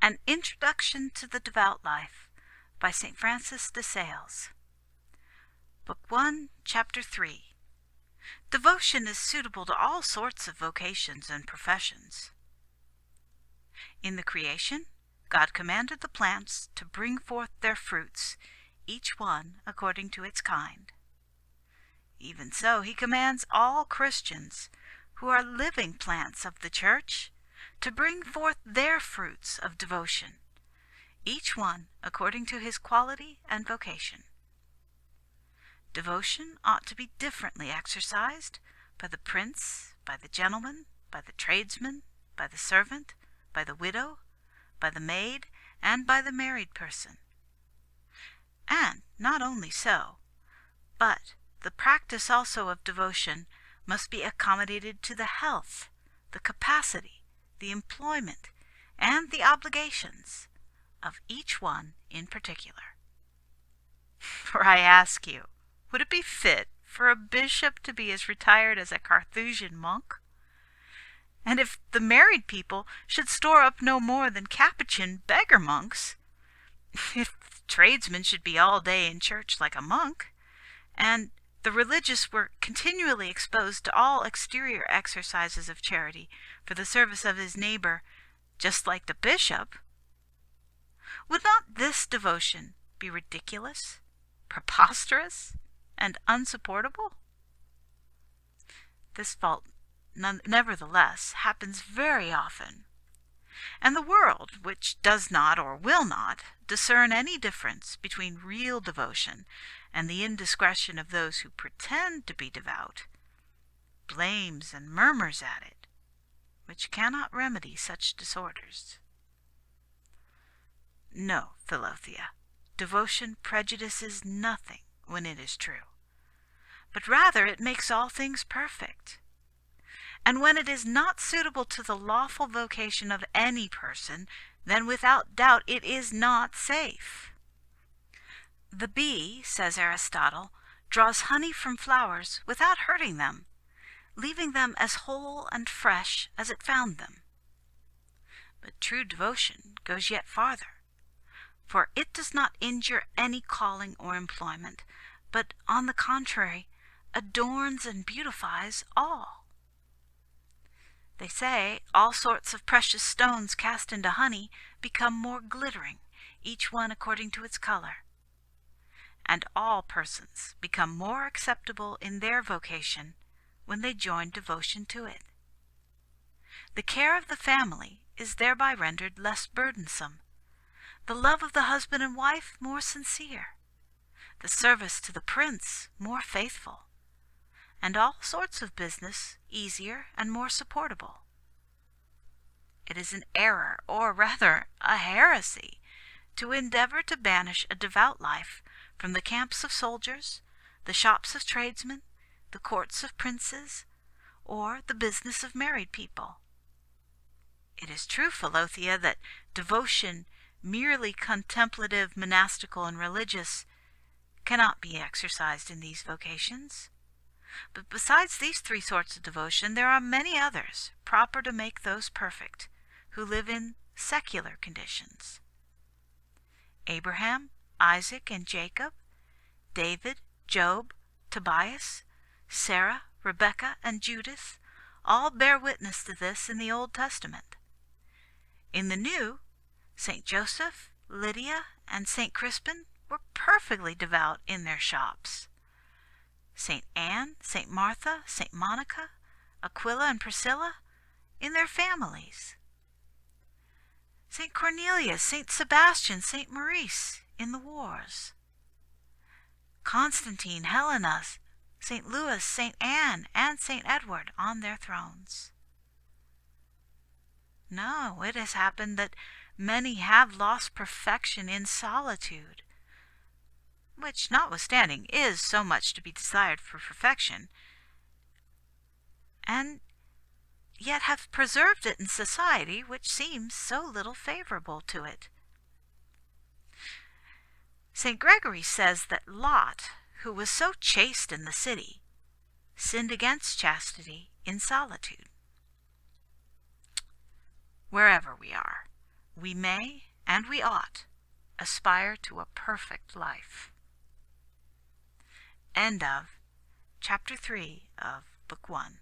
An Introduction to the Devout Life by St. Francis de Sales. Book 1, Chapter 3. Devotion is suitable to all sorts of vocations and professions. In the creation, God commanded the plants to bring forth their fruits, each one according to its kind. Even so, He commands all Christians, who are living plants of the Church, to bring forth their fruits of devotion, each one according to his quality and vocation. Devotion ought to be differently exercised by the prince, by the gentleman, by the tradesman, by the servant, by the widow, by the maid, and by the married person. And not only so, but the practice also of devotion must be accommodated to the health, the capacity, the employment, and the obligations of each one in particular. For I ask you, would it be fit for a bishop to be as retired as a Carthusian monk? And if the married people should store up no more than Capuchin beggar monks, if the tradesman should be all day in church like a monk, and the religious were continually exposed to all exterior exercises of charity for the service of his neighbor, just like the bishop, would not this devotion be ridiculous, preposterous, and unsupportable? This fault, nevertheless, happens very often, and the world, which does not or will not discern any difference between real devotion and the indiscretion of those who pretend to be devout, blames and murmurs at it, which cannot remedy such disorders. No, Philothea, devotion prejudices nothing when it is true, but rather it makes all things perfect. And when it is not suitable to the lawful vocation of any person, then without doubt it is not safe. The bee, says Aristotle, draws honey from flowers without hurting them, leaving them as whole and fresh as it found them. But true devotion goes yet farther, for it does not injure any calling or employment, but, on the contrary, adorns and beautifies all. They say all sorts of precious stones cast into honey become more glittering, each one according to its color. And all persons become more acceptable in their vocation when they join devotion to it. The care of the family is thereby rendered less burdensome, the love of the husband and wife more sincere, the service to the prince more faithful, and all sorts of business easier and more supportable. It is an error, or rather a heresy, to endeavor to banish a devout life from the camps of soldiers, the shops of tradesmen, the courts of princes, or the business of married people. It is true, Philothea, that devotion, merely contemplative, monastical, and religious, cannot be exercised in these vocations. But besides these three sorts of devotion, there are many others proper to make those perfect who live in secular conditions. Abraham, Isaac, and Jacob, David, Job, Tobias, Sarah, Rebekah, and Judith, all bear witness to this in the Old Testament. In the New, St. Joseph, Lydia, and St. Crispin were perfectly devout in their shops. St. Anne, St. Martha, St. Monica, Aquila, and Priscilla in their families. St. Cornelius, St. Sebastian, St. Maurice in the wars. Constantine, Helena, St. Louis, St. Anne, and St. Edward on their thrones. No, it has happened that many have lost perfection in solitude, which, notwithstanding, is so much to be desired for perfection, and yet have preserved it in society, which seems so little favorable to it. St. Gregory says that Lot, who was so chaste in the city, sinned against chastity in solitude. Wherever we are, we may, and we ought, aspire to a perfect life. End of Chapter 3 of Book 1.